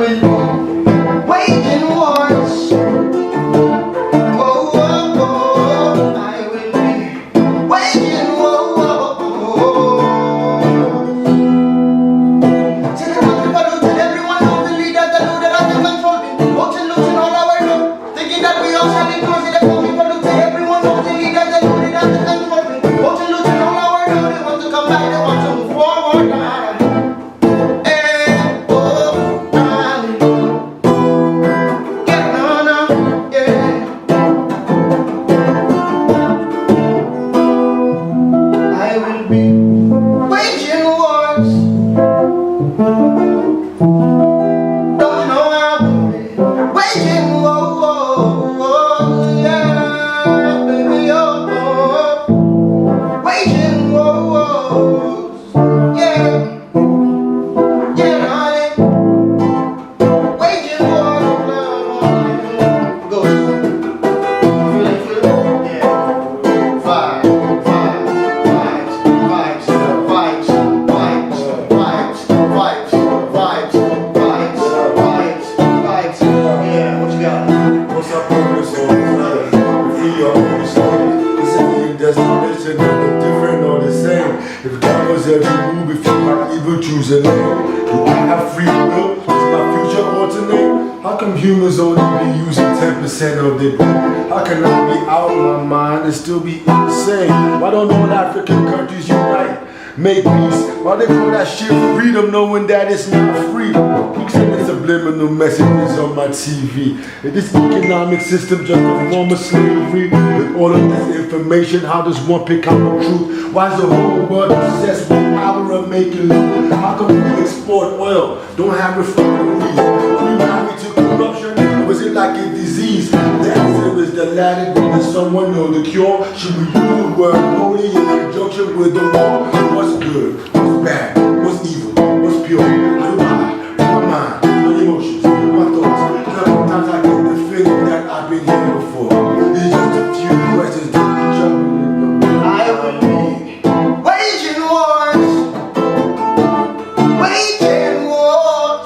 will be waging wars. Oh, oh, oh, I will be waging wars. Tell everyone know the leaders that know that I can control me. Watching, losing all our love, thinking that we all shall be close. That's what people do. Tell everyone know the leaders that know that I can control me. Watching, losing all our love, they want to come back, they want to move forward. If God was there to move, if you might even choose a lane, do I have free will? Is my future alternate? How come humans only be using 10% of their brain? How can I be out of my mind and still be insane? Why don't all African countries unite? Make peace. Why they call that shit freedom knowing that it's not free? Keep sending subliminal messages on my TV. Is this economic system just a form of slavery? With all of this information, how does one pick out the truth? Why is the whole world obsessed with power of making loot? How come we export oil, don't have refineries? Are we married to corruption? Or is it like a disease? The answer is the latter. Does someone know the cure? Should we use the word holy in conjunction with the law? What's good? What's bad? What's evil? What's pure? How do I? My mind, my emotions, my thoughts. Sometimes I get the feeling that I've been here before. It's just a few questions that be jumping in the mind. I will be waging wars, waging wars,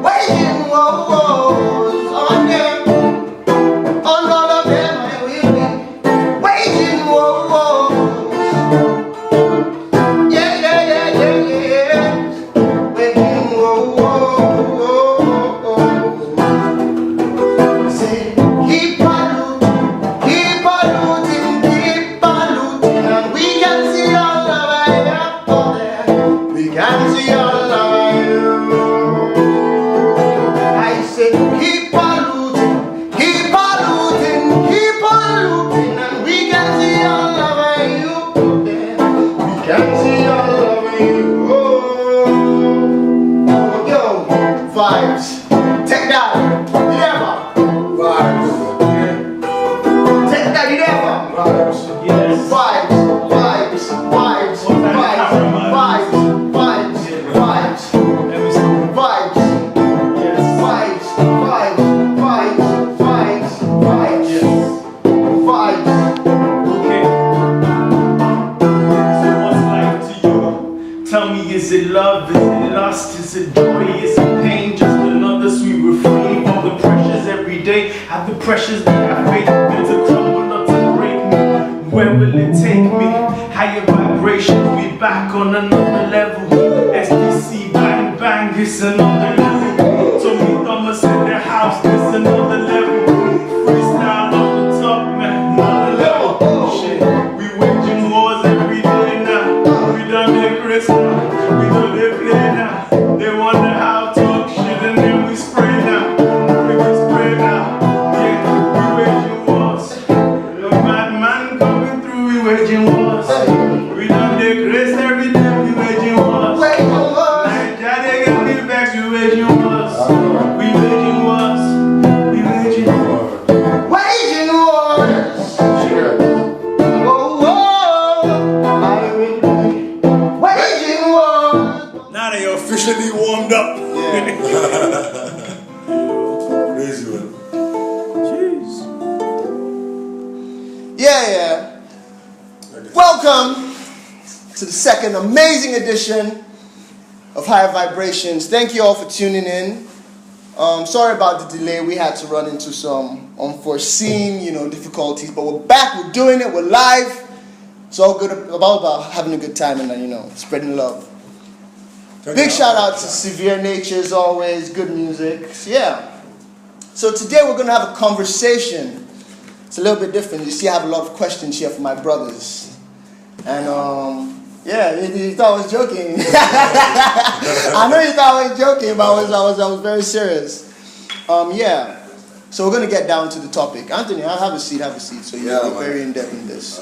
waging wars on them, on all of them. I will be waging wars. Yeah, yeah, yeah, yeah, yeah. Waging wars. Say, keep polluting, and we can see all of it up there. We can see all of it. I say, keep polluting, and we can see all of you up there. We can see all of you. Oh, yo, vibes. Take that. Never. Vibes. Take that. Never. Vibes. Yes. Vibes, vibes, vibes, vibes, vibes, vibes, vibes, Let me see. vibes, Yes. vibes, vibes, vibes, vibes, vibes, vibes. Okay. So what's life to you? Tell me, is it love? Is it lust? Is it joy? Is it pain? Just another sweet refrain of the pressures every day. Have the pressures that I face been to crumble, not to break me. Where will it take me? Higher vibrations, we back on another level. SDC, bang bang, it's another level. Tommy Thomas in the house, it's another level. Freestyle on the top, man, another level. Shit, we waging wars every day now. We done the Christmas, we done the play now. They wonder how talk shit and then we spray now. We can spray now. Yeah, we waging wars. The madman coming through, we waging wars. We done the grace every day, we waging wars. Waging wars. Nigeria, they get me back, we waging wars. We waging wars. We waging wars. Waging wars. Oh, oh, I will be waging wars. Now they officially warmed up. Crazy one. Jeez. Yeah. Welcome to the second amazing edition of Higher Vibrations. Thank you all for tuning in. Sorry about the delay. We had to run into some unforeseen, difficulties, but we're back. We're doing it. We're live. It's all good about having a good time and spreading love. Big shout out to Severe Nature as always. Good music. Yeah. So today we're gonna have a conversation. It's a little bit different. You see, I have a lot of questions here for my brothers, and yeah, you thought I was joking. I know you thought I was joking, but I was very serious. Yeah. So we're gonna get down to the topic. Anthony, have a seat. So you're very in depth in this.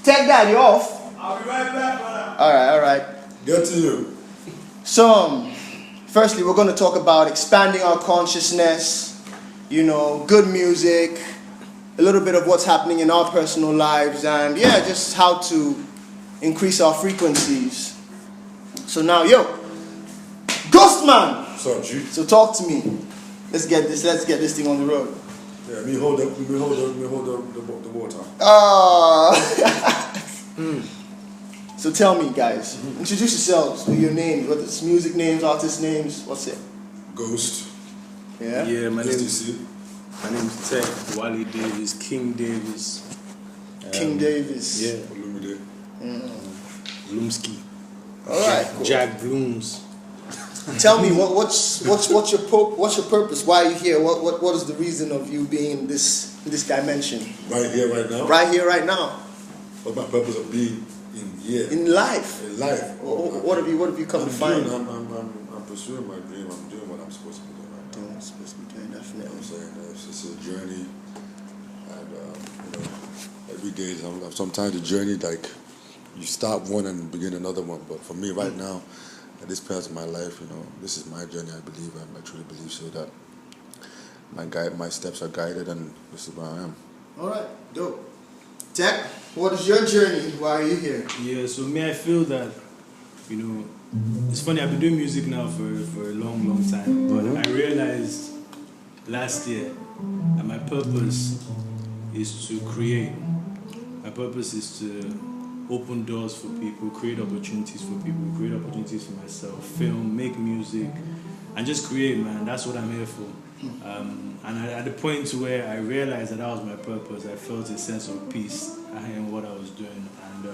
Take that, you off. I'll be right back, brother. All right. Get to you. So, firstly, we're going to talk about expanding our consciousness, good music, a little bit of what's happening in our personal lives, and just how to increase our frequencies. So now, Ghostman. What's up, G? So talk to me. Let's get this thing on the road. Yeah, me hold the water. So tell me, guys, introduce yourselves. Your names, whether it's music names, artist names. What's it? Ghost. Yeah. Yeah, my name's STC. Tech, Wally Davis, King Davis. King Davis. Yeah, Olumide. Bloomski. All right. Cool. Jack Blooms. Tell me what's your purpose? Why are you here? What is the reason of you being in this dimension? Right here, right now. Right here, right now. What's my purpose of being in here? In life. In life. What have you come to find? I'm pursuing my dream. I'm doing what I'm supposed to be doing right now. Doing what you're supposed to be doing, You know definitely. what I'm saying? It's a journey, and every day. Sometimes the journey, like you start one and begin another one. But for me, right now, at this part of my life, this is my journey. I believe, I truly believe so that my steps are guided, and this is where I am. All right, dope. Tech, what is your journey? Why are you here? Yeah, so me, I feel that, it's funny, I've been doing music now for a long, long time, but I realized last year that my purpose is to create. My purpose is to open doors for people, create opportunities for people, create opportunities for myself, film, make music, and just create, man. That's what I'm here for. And at the point where I realized that was my purpose, I felt a sense of peace in what I was doing. And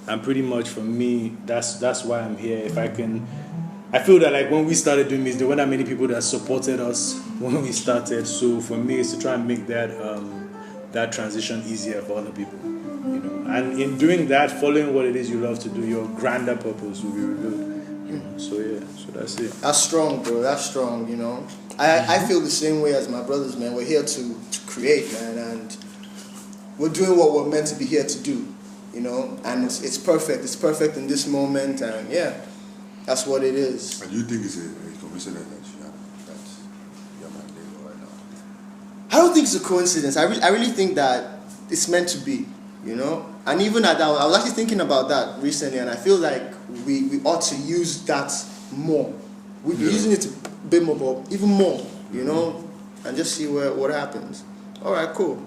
and pretty much for me, that's why I'm here. I feel that like when we started doing this, there weren't that many people that supported us when we started. So for me, it's to try and make that transition easier for other people. And in doing that, following what it is you love to do, your grander purpose will be revealed. So that's it. That's strong, bro. That's strong, I feel the same way as my brothers, man. We're here to create, man, and we're doing what we're meant to be here to do, and it's perfect. It's perfect in this moment, and that's what it is. And you think it's a coincidence that you're my neighbor right now? I don't think it's a coincidence. I really think that it's meant to be, And even at that, I was actually thinking about that recently, and I feel like we ought to use that more. We've been using it a bit more, but even more, and just see what happens. All right, cool.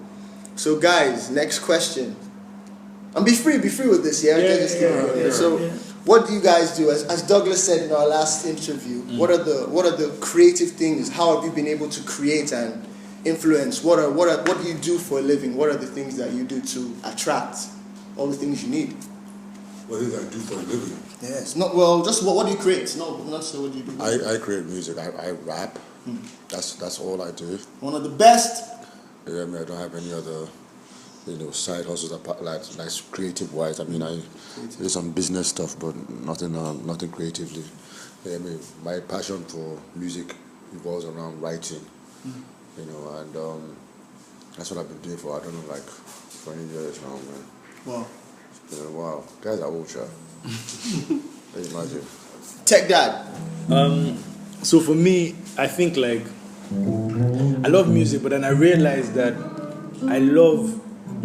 So, guys, next question. And be free with this, yeah. So, what do you guys do? As Douglas said in our last interview, what are the creative things? How have you been able to create and influence? What do you do for a living? What are the things that you do to attract all the things you need? What did I do for a living? Yes, not just what do you create? Not so what do you do? I create music. I rap. That's all I do. One of the best. Yeah, I don't have any other, side hustles like creative wise. I do some business stuff, but nothing creatively. Yeah, my passion for music revolves around writing. And that's what I've been doing for 20 years now, man. Wow. It's been a while. Guys are old, child. Can you imagine? Tech Dad. So for me, I think I love music, but then I realized that I love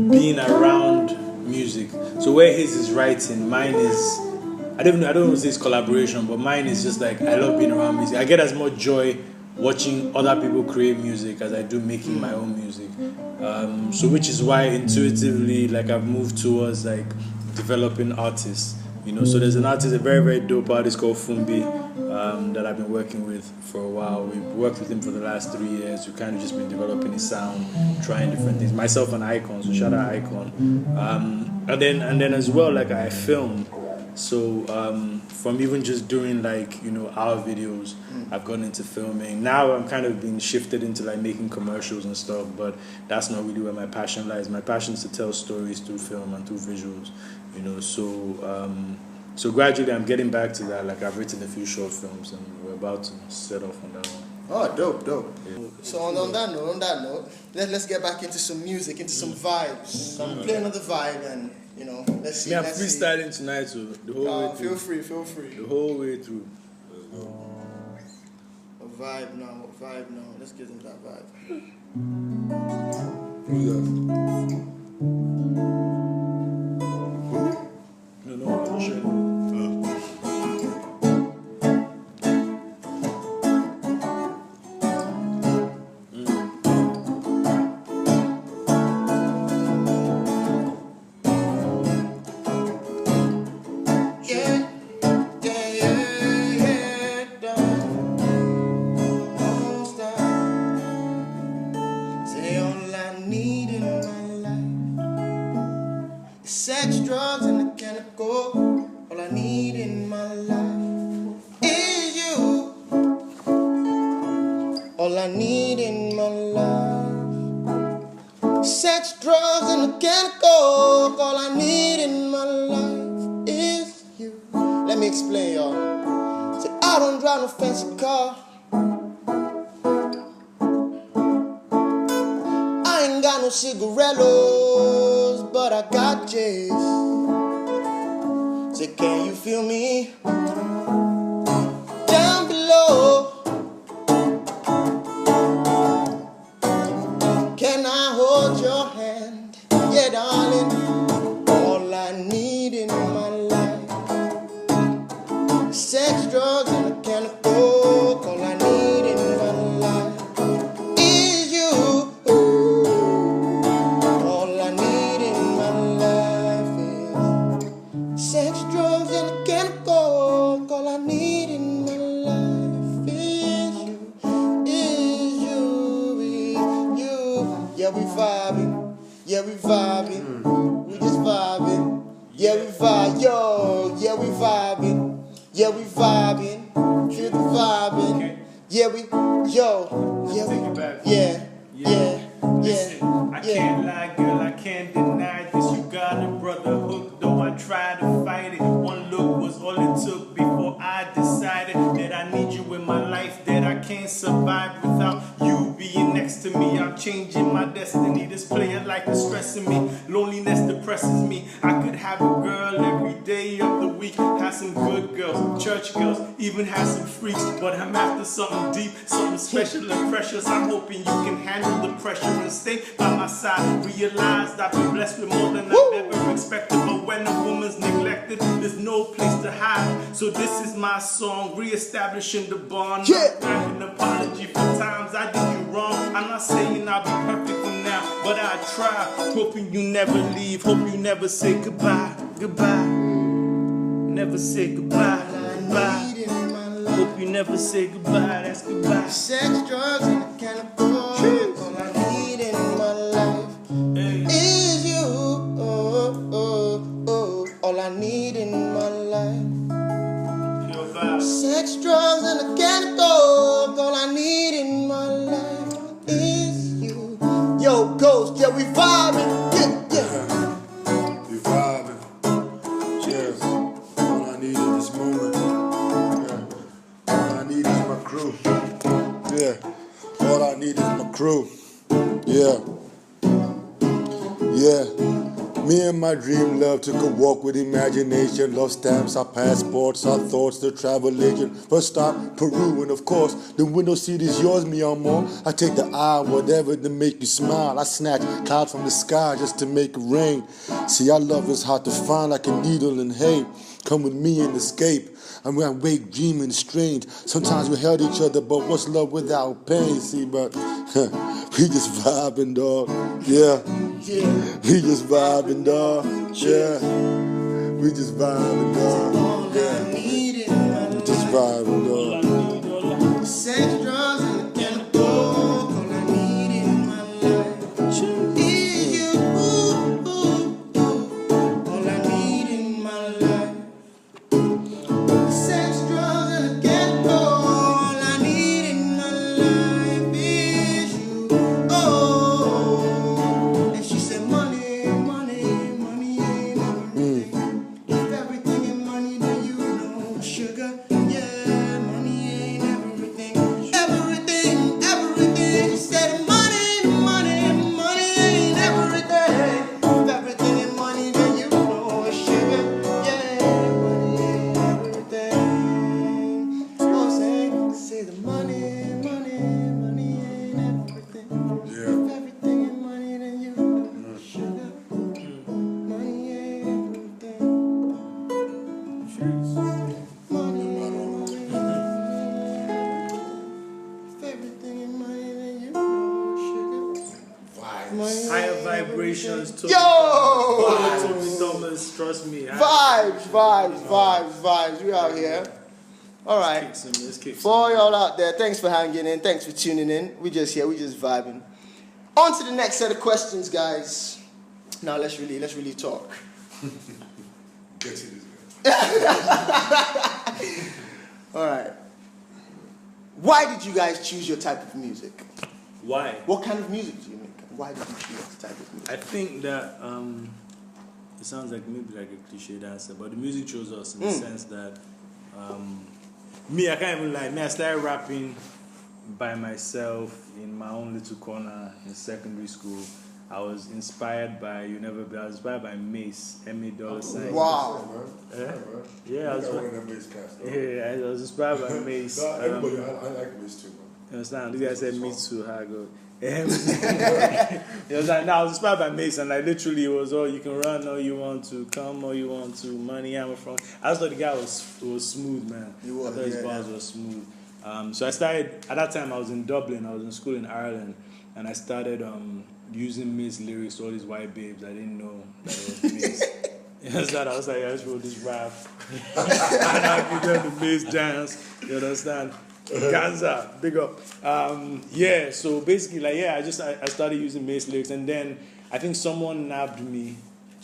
being around music. So where his is writing, mine is, I don't know if it's collaboration, but mine is just I love being around music. I get as much joy watching other people create music as I do making my own music. So which is why intuitively I've moved towards developing artists. So there's an artist, a very, very dope artist called Fumbi, that I've been working with for a while. We've worked with him for the last 3 years. We've kind of just been developing his sound, trying different things. Myself and Icon, so shout out Icon. And then as well, like I film. So from even just doing our videos, I've gotten into filming. Now I'm kind of being shifted into like making commercials and stuff, but that's not really where my passion lies. My passion is to tell stories through film and through visuals, So gradually I'm getting back to that. Like I've written a few short films and we're about to set off on that one. Oh, dope. Yeah. So on that note, let's get back into some music, into some vibes. So I'm playing another vibe and, let's see. I'm freestyling tonight, so the whole way through. Feel free. The whole way through. A vibe now. Let's get into that vibe. No, I'm sure. Sex, drugs, and mechanical. All I need in my life is you. All I need in my life. Sex, drugs, and mechanical. All I need in my life is you. Let me explain, y'all. Say, I don't drive no fancy car. I ain't got no cigarillos, but I got J's. Say, can you feel me? Down below. Can I hold your hand? Yeah, darling. All I need in my life. Sex, drugs, and mechanical. All I need in my life is you. All I need in my life is sex, drugs, and mechanical. All I need in my life is you. Yeah, we vibing. Yeah, we vibing. We just vibing. Yeah, we vibe. Yo, yeah, we vibing. Yeah, we vibing. Feel the vibing. Yeah, we, yo. Yeah, Take it back. yeah. Listen, I can't lie, girl, I can't deny this. You got a brother hook, though I tried to fight it. One look was all it took before I decided that I need you in my life, that I can't survive without you being next to me. I'm changing my destiny. This player life is stressing me. Loneliness depresses me. I could have a girl every day of the week, have some good girls, church girls, even have some freaks. But I'm after something deep, something special and precious. I'm hoping you can handle the pressure and stay by my side. Realized I've been blessed with more than I've ever expected. But when a woman's neglected, there's no place to hide. So this is my song, reestablishing the bond. Yeah. Not an apology for times I did you wrong. I'm not saying I'll be perfect from now, but I try. Hoping you never leave, hope you never say goodbye. Goodbye. Never say goodbye. Goodbye. Need in my life. Hope you never say goodbye. That's goodbye. Sex, drugs, and mechanical. All I need in my life Hey. is you. All I need in my life. Your vibe. Sex, drugs, and mechanical. All I need in my life is you. Yo, Ghost, yeah, we vibing. Yeah. We vibing. Cheers. All I need in this moment. Yeah. All I need is my crew. Yeah. All I need is my crew. Yeah. Yeah. Me and my dream love took a walk with imagination. Love stamps, our passports, our thoughts, the travel agent. First stop, Peru, and of course, the window seat is yours, mi amor. I take the eye, whatever to make you smile. I snatch clouds from the sky just to make it rain. See, our love is hard to find like a needle in hay. Come with me and escape. And when I wake dreaming strange. Sometimes we held each other, but what's love without pain? See, but we just vibing, dog. Yeah. We just vibing, dog. Yeah. We just vibing, dog. All I need in my life. Just vibing, All I dog. need, all I Sex, drugs, and a can of coke. All I need in my life is you. All I need in my life. Sex, drugs, and a can of coke. All I need in my life is you. Oh, and she said, money, money, money ain't everything. If everything ain't money, then you know sugar. Yeah, money ain't everything. Everything, everything. She said, money, money, money ain't everything. If everything ain't money, then you know sugar. Yeah, money ain't everything. Oh, say the money, money, money ain't everything. Yeah. If everything ain't money, then you know sugar. Money ain't everything. Money, money, if everything ain't money, then you know sugar. Money higher ain't vibrations. everything. Yo! Yo! Tommy Thomas, trust me. Vibes. We out here. All right. Let's kick For all y'all out there, thanks for hanging in. Thanks for tuning in. We just here. We just vibing. On to the next set of questions, guys. Now let's really talk. Get to this guy. All right. Why did you guys choose your type of music? Why? What kind of music do you make? Why did you choose the type of music? I think that it sounds like maybe like a cliche answer, but the music chose us in the sense that me, I can't even lie. Me, I started rapping by myself in my own little corner in secondary school. I was inspired by I was inspired by Mace, M.A. Wow. Yeah, I was. one of them bass cats, though. Yeah, I was inspired by Mace. Nah, everybody, I like Mace too, man. You understand? This guy said me too, how I go. You understand? Now I was inspired by Mace, and like literally it was all you can run all you want to, come all you want to, money I'm from. I just thought the guy was smooth, man. He was, I thought his yeah, bars were smooth. So I started at that time. I was in Dublin. I was in school in Ireland, and I started using Mace lyrics to all these white babes. I didn't know that it was Mace. You understand? I was like, I just wrote this rap. And I give them the Mace dance. You understand? Ganza, big up. Yeah, so basically, like, yeah, I started using Mace lyrics, and then I think someone nabbed me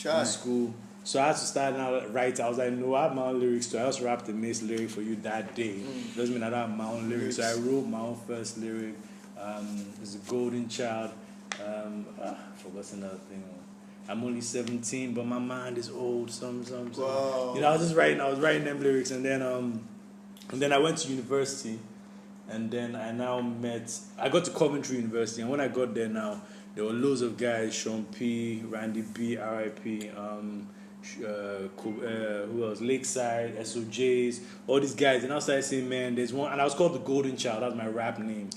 in school. So I had to start now write. I was like, no, I have my own lyrics too. I just rapped the Mace lyric for you that day. Doesn't mean I don't have my own lyrics. So I wrote my own first lyric. It's a golden child. I forgot another thing. I'm only 17, but my mind is old. Some. Wow. You know, I was writing them lyrics, and then I went to university, and then I got to Coventry University, and when I got there now, there were loads of guys, Sean P, Randy B, R.I.P., who else, Lakeside, SOJs, all these guys, and I started saying, man, there's one, and I was called the Golden Child, that was my rap name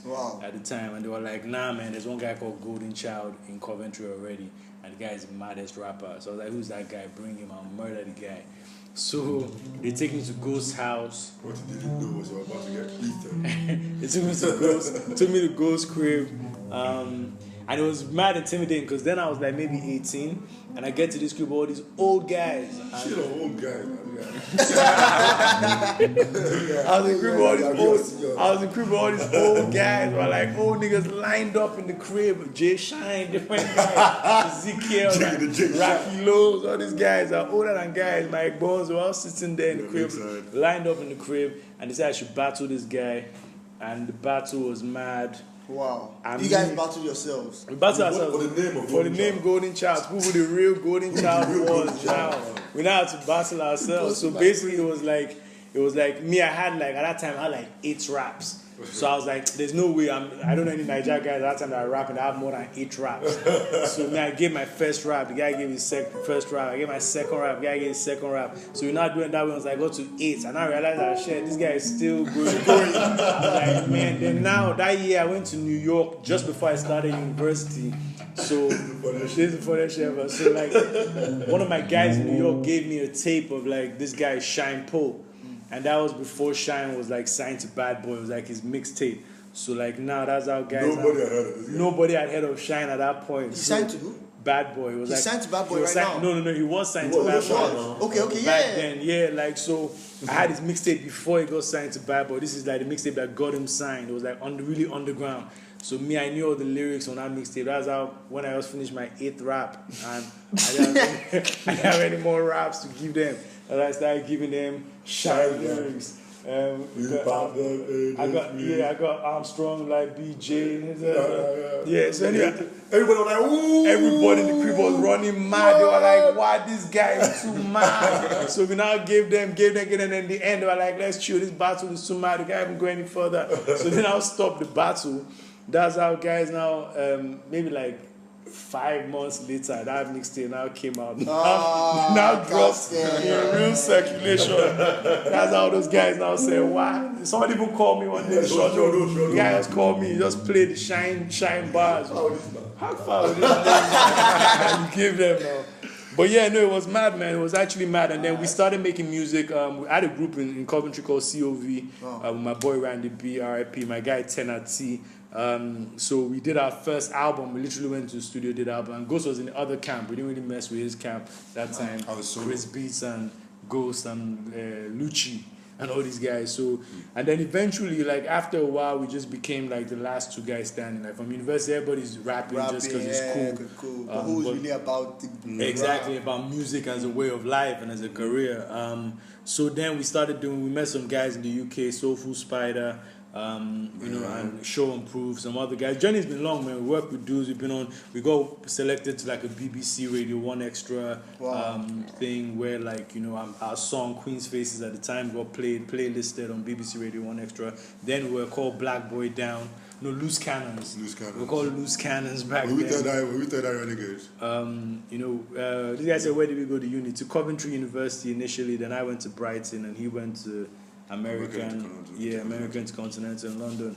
at the time, and they were like, nah, man, there's one guy called Golden Child in Coventry already, and the guy is the maddest rapper. So I was like, who's that guy? Bring him, I'll murder the guy. So they take me to Ghost's house. What you didn't know was you were about to get eaten. They took me to Ghost's crib. And it was mad intimidating because then I was like maybe 18, and I get to this crib with all these old guys. Shit, an old guy, man. I was in crib with all these old guys, were like old niggas lined up in the crib. Jay Shine, different guys, Ezekiel, Rocky Lowe's, all these guys are older than guys. Mike Bones were all sitting there in the crib, lined up in the crib, and they said I should battle this guy, and the battle was mad. Wow. You guys battled yourselves. We battled ourselves for the name Golden Child. Who the real Golden Child was now. We now had to battle ourselves. So basically it was like me, at that time I had like 8 raps. So I was like, there's no way I don't know any Nigeria guys at that time that are rapping that have more than 8 raps. So me, I gave my first rap, the guy gave his first rap, I gave my second rap, the guy gave his second rap. So we're not doing that way. I got to 8, and I realized that shit, this guy is still going. I was like, man, then now that year I went to New York just before I started university. So this is before that shit ever. So like one of my guys in New York gave me a tape of like this guy Shine Poe. And that was before Shine was like signed to Bad Boy. It was like his mixtape. So like now that's how guys. Nobody had heard of this guy. Nobody had heard of Shine at that point. He signed to who? Bad Boy. It was He's signed to Bad Boy he was right signed- now? No, he was signed He to Bad was. Boy. Okay, Back yeah. then, yeah, like so I had his mixtape before he got signed to Bad Boy. This is like the mixtape that got him signed. It was like really underground. So me, I knew all the lyrics on that mixtape. That's how when I just finished my 8th rap and I didn't have any more raps to give them. And I started giving them shy lyrics. I got Armstrong like BJ. Yeah, so anyway, Everybody was like, ooh. everybody in the crib was running mad. They were like, why this guy is too mad? So we now gave them, and in the end they were like, let's chill, this battle is too mad, the guy haven't go any further. So then I'll stop the battle. That's how guys now, maybe like 5 months later, that mixtape now came out. Now dropped in real circulation. That's how those guys now say, why? Somebody even called me one day. Sure. The guy just called me, he just played the shine bars. How far would this you give them now? But yeah, no, it was mad, man. It was actually mad. And then we started making music. We had a group in Coventry called COV. With my boy Randy B, RIP, my guy Tenor T. So we did our first album. We literally went to the studio, did the album. And Ghost was in the other camp. We didn't really mess with his camp that time. I was solo. Chris Beats and Ghost and Lucci and all these guys. So, and then eventually, like after a while, we just became like the last 2 guys standing. Like from university, everybody's rapping just because it's cool. But who's really about the Exactly, about music as a way of life and as a career. So then we met some guys in the UK, Soulful Spider, and Show and Proof, some other guys. Journey's been long, man. We work with dudes. We got selected to like a BBC Radio 1 Extra thing where like, our song Queen's Faces at the time got playlisted on BBC Radio 1 Extra. Then we were called Black Boy Down. No, Loose Cannons. We were called Loose Cannons back then. We thought that renegades. This guy said, where did we go to uni? To Coventry University initially, then I went to Brighton and he went to American Intercontinental in London.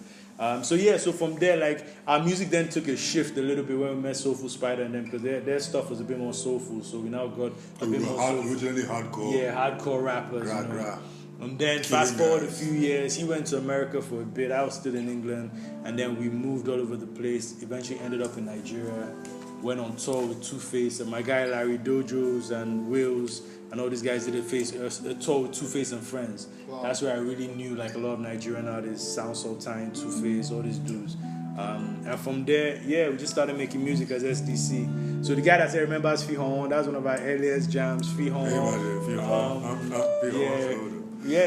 So from there, like our music then took a shift a little bit when we met Soulful Spider and them because their stuff was a bit more soulful. So we now got a bit more soulful. Originally hardcore. Yeah, hardcore rappers. Gra. And then fast forward a few years, he went to America for a bit. I was still in England, and then we moved all over the place. Eventually ended up in Nigeria. Went on tour with Two Face and my guy Larry Dojos and Wills and all these guys did a tour with Two Face and Friends. Wow. That's where I really knew like a lot of Nigerian artists, Sound Sultan, Two Face, all these dudes. And from there, we just started making music as SDC. So the guy that I remember is Fihon. That was one of our earliest jams. Fihon.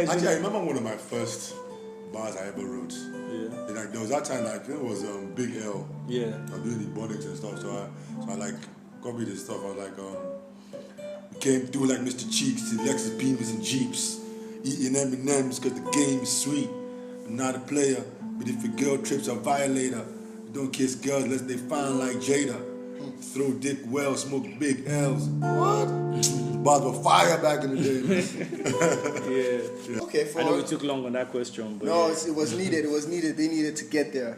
Actually, I remember one of my first bars I ever wrote. Yeah. Like there was that time, like it was Big L. Yeah. I'm doing the bonics and stuff. So I like copied this stuff. I was like, we came through like Mr. Cheeks, the Lexus Beamers and Jeeps, eating M&Ms because the game is sweet. I'm not a player, but if your girl trips, a violator. Don't kiss girls unless they fine like Jada. Throw dick well, smoke big L's. What? Bars were fire back in the day. Yeah. Okay, I know it took long on that question, but no, it was needed. It was needed. They needed to get their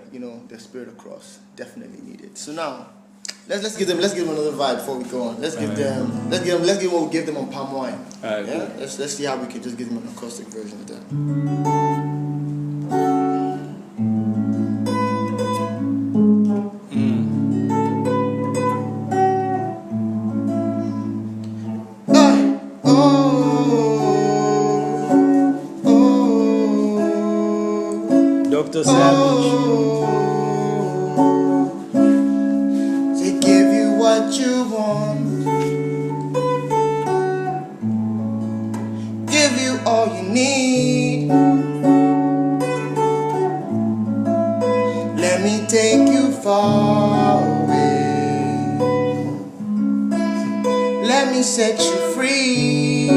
spirit across. Definitely needed. So now, let's give them another vibe before we go on. Let's give what we give them on Palm Wine. Cool. Let's see how we can just give them an acoustic version of that. Dr. Savage. To give you what you want, give you all you need. Let me take you far away. Let me set you free.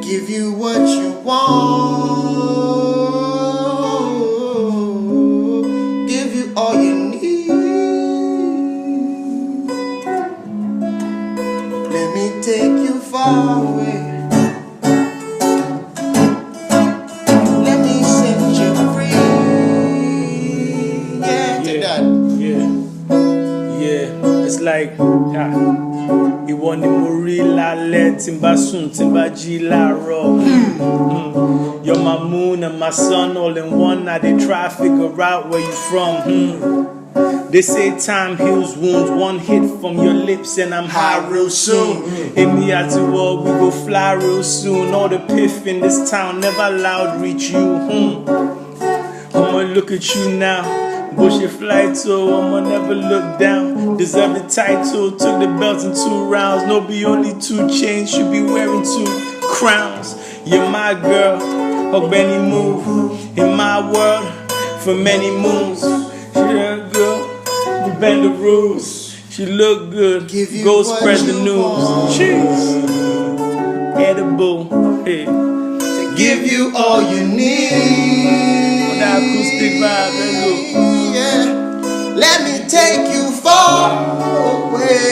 Give you what you want, give you all you need. Let me take you far away. Let me set you free. Take that. Yeah. It's like ìwọ ni mo rí lálẹ́ tí n bá sùn tí n bá jí láàárọ̀. You're my moon and my sun all in one. I dey try figure out where you from. They say time heals wounds. One hit from your lips and I'm high real soon. In the outer world we go fly real soon. All the piff in this town never allowed reach you. I'ma look at you now. Bush your flight so I'ma never look down. Deserve the title, took the belt in 2 rounds. No be only 2 chains, should be wearing 2 crowns. You're my girl, hope any move. In my world, for many moons. She a girl, we bend the rules. She look good, go spread the news. Cheese, edible, hey. To give you all you need. That acoustic vibe, let's go. Yeah. Let me take you far away.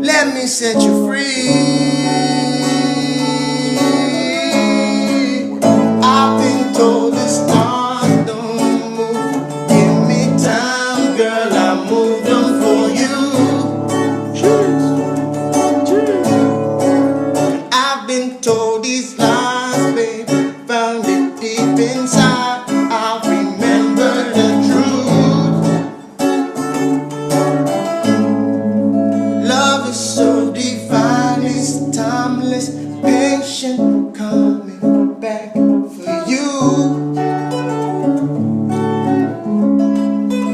Let me set you free. I've been told the stars don't move. Give me time, girl, I move them for you. I've been told these lies, baby, found it deep inside. I'll remember the truth. Love is so divine, it's timeless, patient, coming back for you.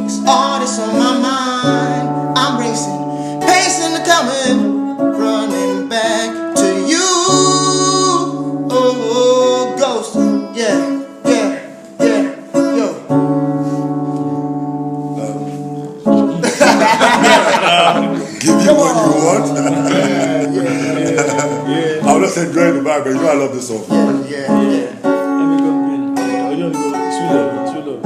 It's all that's on my mind. I'm racing, pacing the coming, running back to you. Oh, ghost, yeah, yo. Give you what you want. I was just enjoying the vibe, but you know I love this song. Yeah. Let me go in. Oh, you want to go? Too low.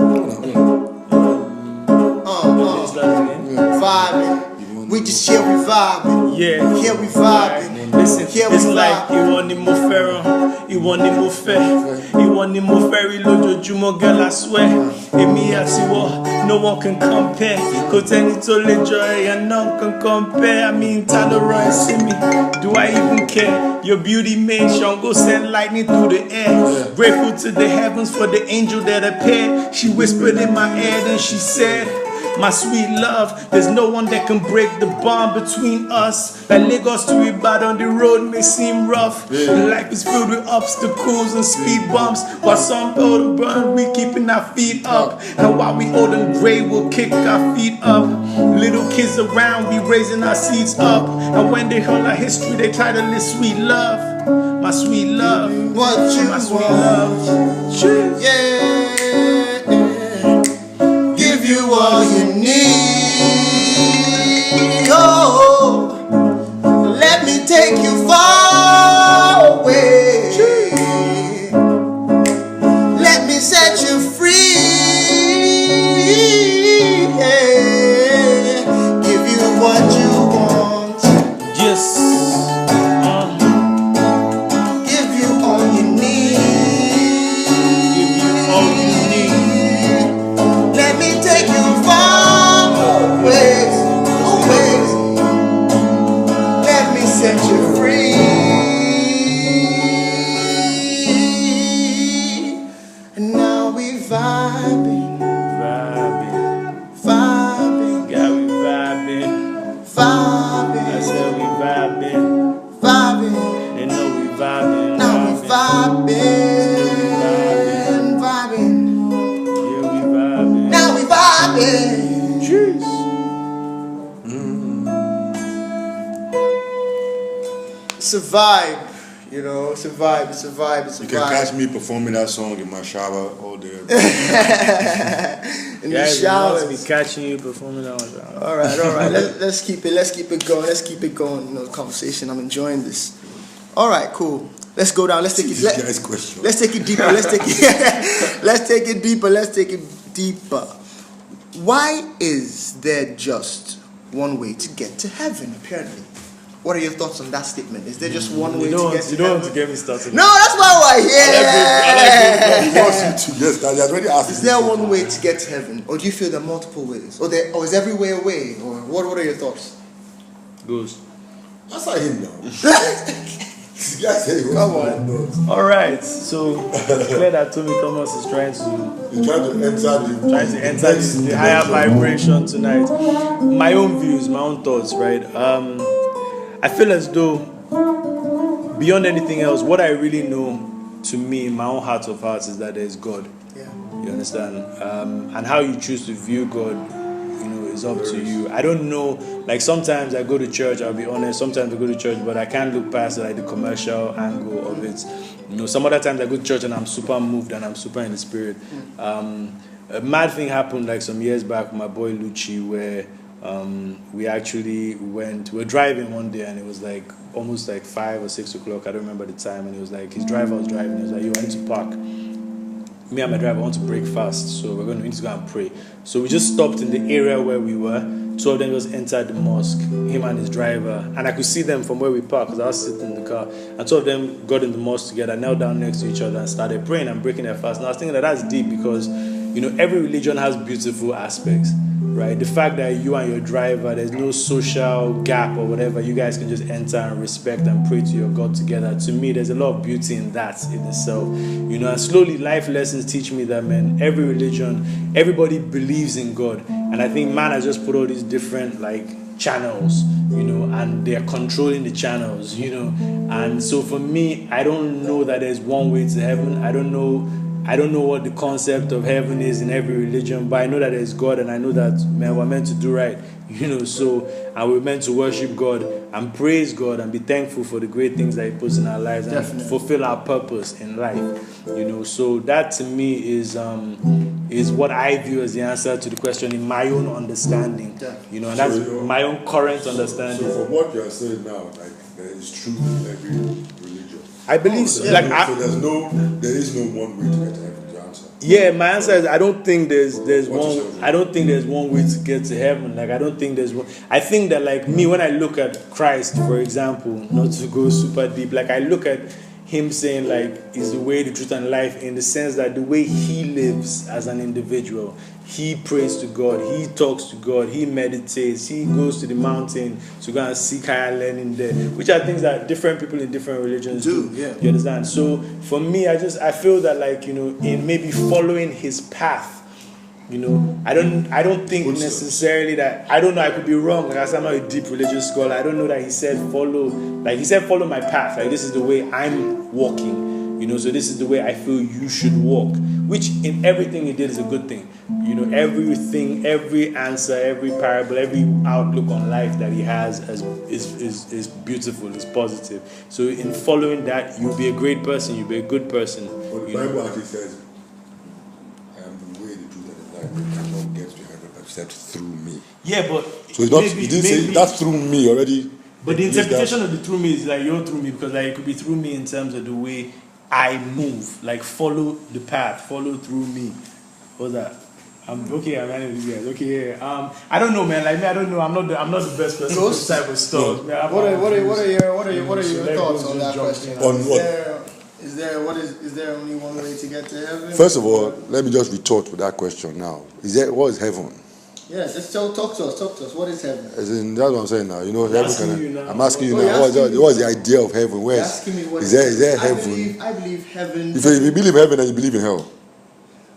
Vibing. We just here we vibing. Yeah. Here we vibing. Listen, Here we it's like vibing. you want the more ferro, you want the more fair, you want the more fairy lojo jumo girl, I swear. Emi ati wo, no one can compare. Cause any to le joy and none can compare. I mean, Tadoro and see me. Do I even care? Your beauty made Shango send lightning through the air. Grateful to the heavens for the angel that appeared. She whispered in my ear, then she said, my sweet love, there's no one that can break the bond between us. Like Lagos to Ibadan, the road may seem rough. Life is filled with obstacles and speed bumps. While some old burn, we keeping our feet up. And while we old and gray, we'll kick our feet up. Little kids around, we raising our seats up. And when they heard our history, they try to live sweet love. My sweet love, What you my sweet want. love. Cheers. Yeah. Give you all you need. Oh, let me take you far away. Let me set you free. Yeah. Give you what you want. Yes. Give you all you need. Give you all you need. Let me take you far away. Let me set you free. And now we vibing, vibing, Got we vibing. I vibing, said we vibing. vibing. They know we vibing. Now we vibing, vibing. Yeah, we vibing. Now we vibing. Cheers. It's a vibe, you know. It's a vibe. It's a vibe. It's a You can vibe. catch me performing that song in my shower all day. In the Guys, we showers. must be catching you performing that one. All right. Let's keep it going. You know, the conversation. I'm enjoying this. All right, cool. Let's go down. Let's take it. This guy's question. Let's take it deeper. Let's take it deeper. Why is there just one way to get to heaven? Apparently. What are your thoughts on that statement? Is there just one way to get to You don't heaven? want to get me started. No, that's why we're here. He wants you to, yes, he has already asked. Is there one way to get to heaven, or do you feel there are multiple ways, or is every way a way, or what are your thoughts? Goes. That's not him now. This guy said he was Come on. All right. So it's clear that Tommy Thomas is trying to He's trying to enter the higher vibration tonight. My own views, my own thoughts, right? I feel as though beyond anything else, what I really know, to me, in my own heart of hearts, is that there is God. Yeah. You understand? And how you choose to view God, is up to you. I don't know. Like sometimes I go to church. I'll be honest. Sometimes I go to church, but I can't look past like the commercial angle of it. Some other times I go to church and I'm super moved and I'm super in the spirit. A mad thing happened like some years back with my boy Lucci, where we actually we're driving one day and it was like almost like 5 or 6 o'clock. I don't remember the time, and it was like his driver was driving. He was like, "Yo, I need to park. Me and my driver want to break fast, so we need to go and pray." So we just stopped in the area where we were. 2 of them just entered the mosque, him and his driver, and I could see them from where we parked because I was sitting in the car. And 2 of them got in the mosque together, knelt down next to each other and started praying and breaking their fast. And I was thinking that's deep because every religion has beautiful aspects, right? The fact that you and your driver, there's no social gap or whatever, you guys can just enter and respect and pray to your God together. To me, there's a lot of beauty in that in itself. And slowly life lessons teach me that, man, every religion, everybody believes in God. And I think man has just put all these different channels, and they're controlling the channels, And so for me, I don't know that there's one way to heaven. I don't know what the concept of heaven is in every religion, but I know that there's God, and I know that, man, we're meant to do right, and we're meant to worship God and praise God and be thankful for the great things that He puts in our lives and fulfill our purpose in life, So that to me is what I view as the answer to the question in my own understanding, and that's my own current understanding. So from what you're saying now, there is truth in every religion. I believe so. So there is no one way to get to heaven. Your answer. Yeah, my answer is I don't think there's one. I don't think there's one way to get to heaven. I don't think there's one. I think that me, when I look at Christ, for example, not to go super deep, I look at Him saying is the way, the truth, and life, in the sense that the way He lives as an individual, He prays to God, He talks to God, He meditates, He goes to the mountain to go and seek higher learning there, which are things that different people in different religions do. Yeah. You understand? So for me, I feel that in maybe following His path, I don't think necessarily that, I don't know, I could be wrong, I'm not a deep religious scholar. I don't know that He said follow my path, this is the way I'm walking, so this is the way I feel you should walk, which in everything He did is a good thing. Everything, every answer, every parable, every outlook on life that He has is beautiful, is positive. So in following that, you'll be a great person, you'll be a good person. But the Bible actually says, "I am the way, the truth, and the life. You cannot get to heaven except through me." Yeah, but So it's not. He didn't say that's through me already. But the interpretation of the through me is you're through me, because it could be through me in terms of the way I move, follow the path, follow through me. What's that? Okay, I'm running with you guys. Okay, yeah. I don't know, man. I don't know. I'm not the best person for this type of stuff. What are your thoughts on that question? On what? Is there only one way to get to heaven? First of all, let me just retort with that question now. What is heaven? Yeah, just talk to us. What is heaven? That's what I'm saying now. Heaven. I'm asking you Oh, now. What is the idea of heaven? Where You're asking me what is there heaven? I believe heaven. If you believe in heaven, then you believe in hell.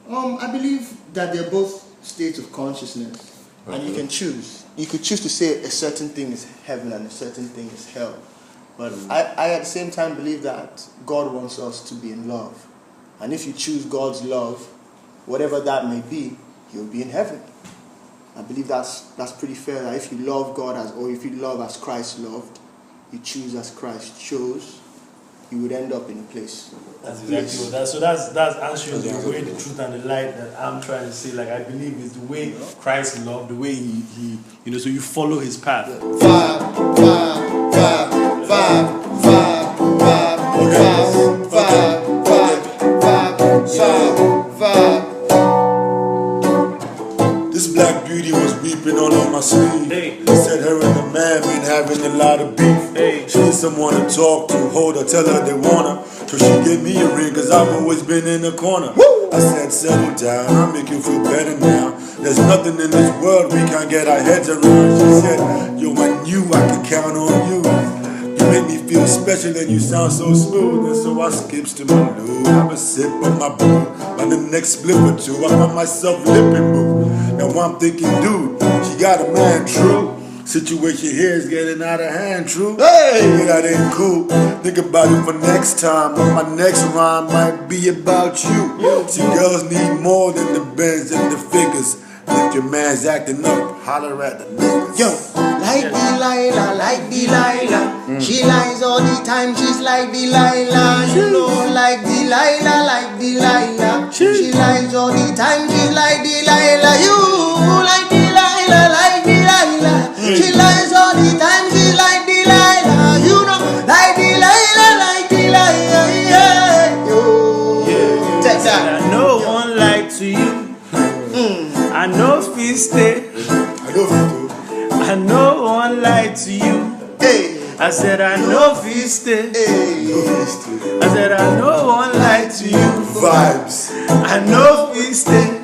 I believe that they're both states of consciousness, and you can choose. You could choose to say a certain thing is heaven and a certain thing is hell. But I at the same time believe that God wants us to be in love, and if you choose God's love, whatever that may be, you'll be in heaven. I believe that's pretty fair. That if you love God or if you love as Christ loved, you choose as Christ chose, you would end up in a place. That's exactly what that. So that's answering the way, the truth, and the light that I'm trying to say. I believe is the way Christ loved, the way he so you follow His path. This black beauty was weeping all on my sleeve. Hey. He said her and the man been having a lot of beef. Hey. She needs someone to talk to, hold her, tell her they want her. So she gave me a ring, cause I've always been in the corner. Woo! I said, settle down, I'll make you feel better now. There's nothing in this world we can't get our heads around. She said, yo, I knew I could count on you. You make me feel special and you sound so smooth. And so I skips to my loo, have a sip of my brew. By the next split or two, I find myself lipping boo. Now I'm thinking, dude, she got a man, true. Situation here is getting out of hand, true. Hey, that ain't cool. Think about it for next time. My next rhyme might be about you. See, girls need more than the Benz and the figures. If your man's acting up, holler at the niggas. Yo, like Delilah, like Delilah. She lies all the time, she's like Delilah. You know, like Delilah, like Delilah. She lies all the time, she's like Delilah. You like Delilah, like Delilah. She lies all the time, she's like Delilah. You know, like Delilah, like Delilah. Yeah, yo. Take that. I know one lied to you. I know feast it. I know you do. I know one lied to you. Hey, I said I know feast it. hey. I said I know one lied to you. Vibes. I know feast it.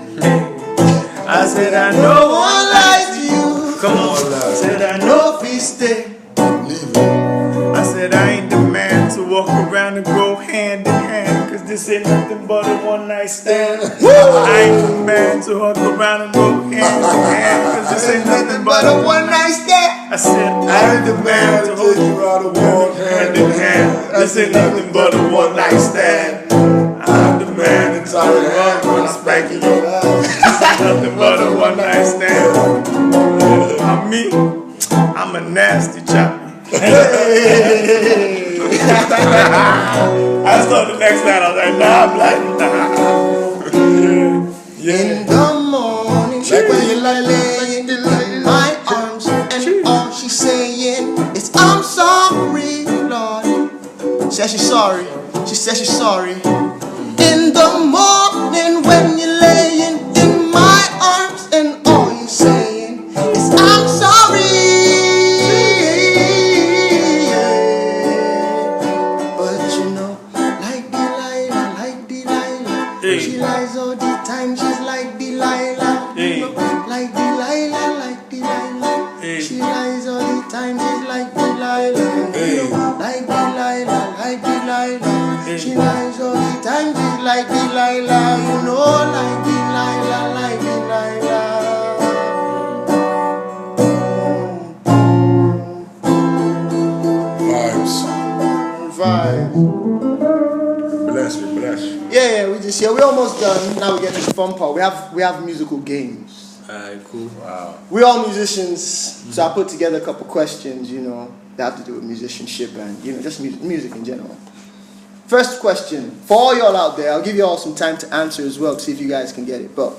I said I know one lied to you. Come on, I said I know feast it. Leave it. I said I ain't the man to walk around and go hand in hand, cause this ain't nothing but a one night stand. I ain't the man to walk around and go hand in hand, cause this ain't nothing but a one night stand. I said I ain't the man to Take you out of walk hand in hand, this ain't nothing but a one night stand. I'm the man to tie it up when I'm spanking your ass. This ain't nothing but a one night stand. I'm me, I'm a nasty choppy. I saw the next line, I was like, nah, I'm like, nah. In the morning, she will lay in my arms, and all she's saying is, I'm sorry, Lord. Says she's sorry. She says she's sorry. In the morning, when you're laying in my arms, and all you're saying is, I'm sorry. But you know, like Delilah, Hey. she lies all the time, she's like Delilah. Hey. You know, like Delilah, like Delilah. Hey. She lies all the time, she's like Delilah. Hey. You know, like Delilah, like Delilah. Hey. She lies all the time, she's like Delilah. You know, like Delilah, like Delilah. Vibes. Vibes. Bless you, bless you. Yeah, we just we're almost done. Now we get to the fun part. We have musical games. Alright, cool. Wow. We're all musicians, so I put together a couple questions, you know, that have to do with musicianship and, you know, just music in general. First question, for all y'all out there, I'll give you all some time to answer as well to see if you guys can get it. But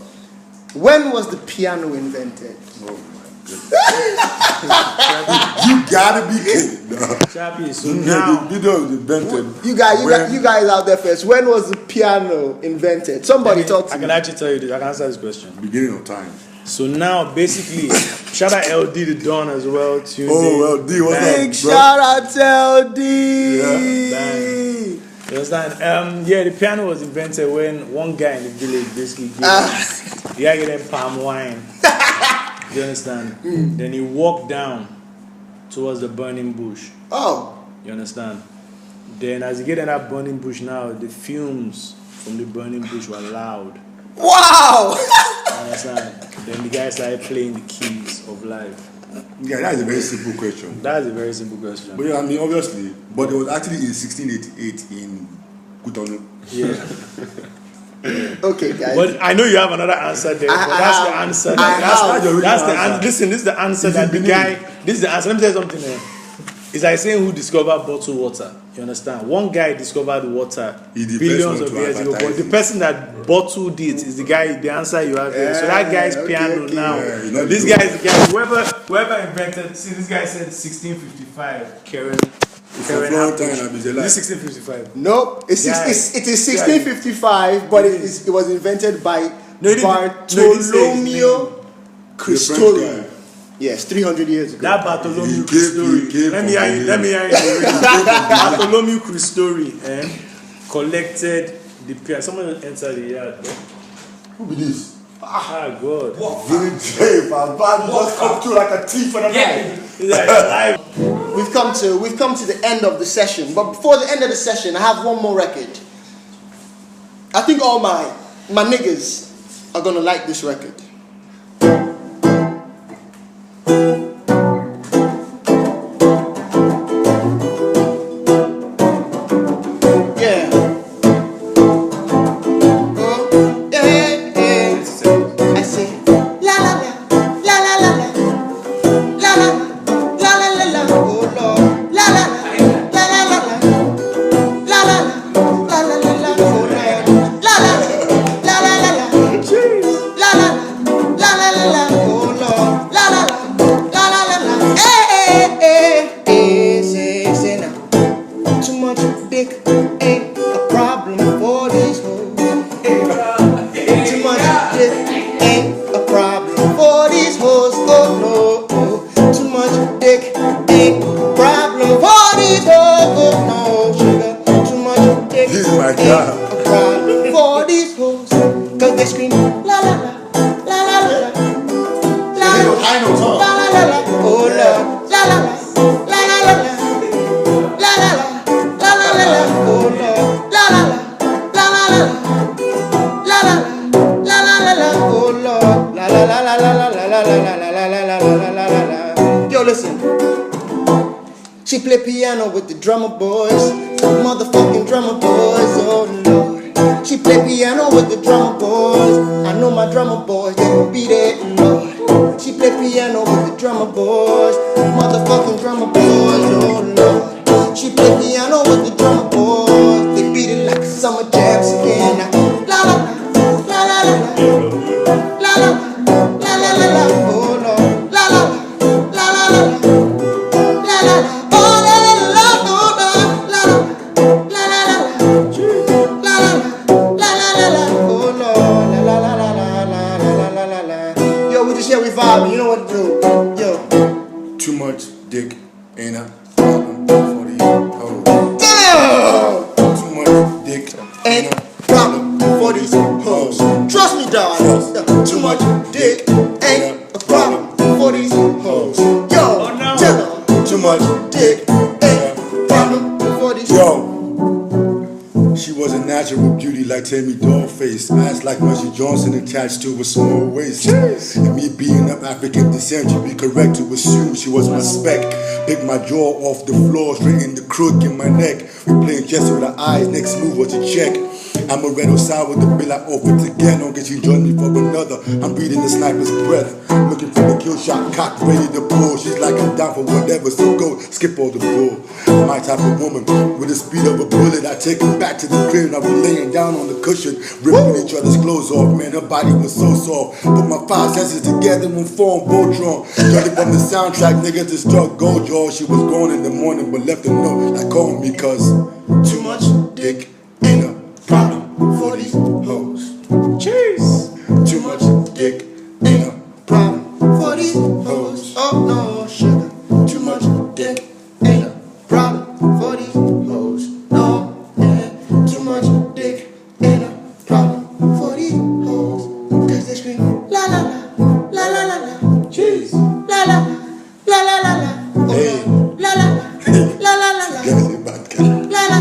when was the piano invented? Oh my goodness. You gotta be kidding. No. Chappie, so now. You know, invented. You guys out there first. When was the piano invented? Somebody talk to I me. can actually tell you this. I can answer this question. Beginning of time. So now, basically, shout out LD the Don as well. Tuned Oh, in. well, D, what's Bang. Big up, bro? shout out to LD. Bang. You understand? Yeah, the piano was invented when one guy in the village basically gave them palm wine. You understand? Then he walked down towards the burning bush. Oh, You understand? Then as you get in that burning bush now, the fumes from the burning bush were loud. wow. You understand? Then the guy started playing the keys of life. Yeah, that is a very simple question. That's a very simple question. But yeah, I mean, obviously, but it was actually in 1688 in Cotonou. Yeah. Okay, guys. But I know you have another answer there. But that's the answer. That's the answer. Listen, this is the answer that the guy. This is the answer. Let me tell you something. It's like saying who discovered bottled water. You understand? One guy discovered water He the billions first of one to years ago, but advertise the it. person that bottled it is the guy. The answer you have there. So that guy's okay, piano okay. now. Yeah, you know This the guy is the guy. Whoever invented. See, this guy said 1655. Karen Florentine, Apple. I be the This like. is 1655. Nope, it is 1655, but it was invented by No, he didn't- no, he didn't say his Bartolomeo Cristoli. guy. Yes, 300 years ago. That Bartholomew He Cristoli. came Let from me hear you. Let me hear you. Bartholomew Cristoli collected the piano. Someone entered the yard. Bro. Who be this? Ah, God. Vinny J, my body just come through like a thief in the night. We've come to the end of the session, but before the end of the session, I have one more record. I think all my niggas are gonna like this record. Yeah. Oh, yeah, yeah. I say la la la la la la la la la la la la oh Lord la la la la la la la la la la la la oh Lord la la la la la la la la la la la la oh Lord la la la la la la say now too much dick ain't a problem for these hoes. Too much dick ain't a problem for these hoes. Oh no, too much dick ain't a problem for these hoes. Oh no, sugar. Too much dick This is my ain't God. a problem for these hoes. Cause they scream la la la la la la la la I know Tom. la la la la. Oh Lord, la la la la la la la. La la la, la la la la, oh Lord, la la la, la la la la, la la la, la la la la, oh Lord, la la la la la la la la la la la la la la. Yo, listen. She play piano with the drummer boys, motherfucking drummer boys, oh Lord. She play piano with the drummer boys. I know my drummer boys, they gon' beat it, Lord. She play piano with the drummer boys, motherfucking drummer boys, oh Lord. She play piano with the drummer boys. They beat it like a summer jam again. La la la la la la la la la la la oh Lord. La la la la la la la oh la la la oh la la la la la la la la oh Lord. La la la la la la la la. Yo, we just here we vibing. You know what to do. Yo. Too much dick ain't a problem for these hoes. Damn. Too much dick Ain't a problem for these hoes. Trust me, dog. Too much dick ain't a problem for these hoes. Yo, tell them. Too much Dick ain't a problem for these hoes. Yo, she was a natural beauty like Tammy Dollface. Eyes like Mercy Johnson attached to a small waist. And me being of African descent, you be correct to assume she was my spec. Pick my jaw off the floor, straight in the crook in my neck. We playing chess with her eyes, next move was a check. I'm a red or sour with the bill I offered to get. Don't get you join me for another. I'm breathing the sniper's breath. Looking for the kill shot, cock ready to pull. She's like I'm down for whatever, so go skip all the bull. My type of woman, with the speed of a bullet, I take her back to the crib. And I was laying down on the cushion, ripping each other's clothes off. Man, her body was so soft. Put my 5 senses together and formed Voltron. Started from the soundtrack, niggas to start gold jaw. She was gone in the morning, but left a note like call me, cause too much dick ain't a problem for these hoes. Cheese. Too much dick ain't a Problem for these hoes. Oh no, sugar. Too much dick ain't a problem for these hoes. No, yeah. Too much dick ain't a problem for these hoes. Cause they scream la la la la la la la. cheese. La la la la la la. Oh, Hey. la la la la la la. Get it back. La la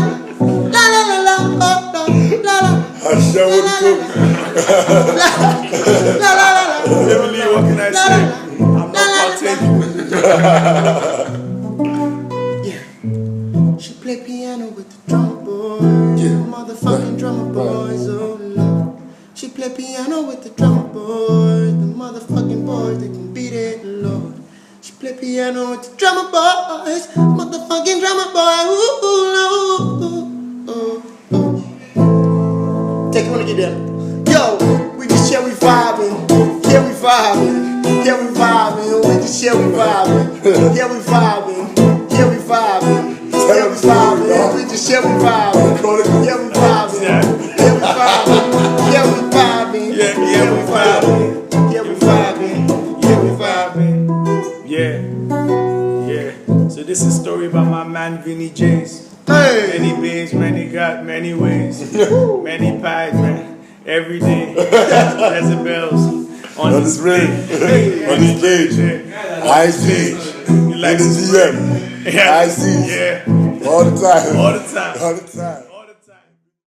la la la la. Oh no, la la. I sure would cook. La la la la. Emily, what can I say? I'm not partaking. Yeah. She play piano with the drummer boys. Yeah. Motherfucking drummer boys, oh Lord. She play piano with the drummer boys. The motherfucking boys, they can beat it, Lord. She play piano with the drummer boys. Motherfucking drummer boy. Ooh, ooh, ooh, ooh, ooh. Take it when you get there. Yo, we just here we vibing. Here we vibing. Here we vibing. We just here we vibing. Here we vibing. Here we vibing. Here we vibing. We just here we vibing. Here we vibing. Here we vibing. Here we vibing. Yeah, yeah, we vibing. Here we vibing. Here we vibing. Yeah, yeah. So this is a story about my man Vinny J's. Hey. Many babes, many got many ways, many pies, man. Every day, Jezebels. On the stage. On the stage. I see. You like In the GM. Yeah. I see. Yeah. All the time. All the time. All the time.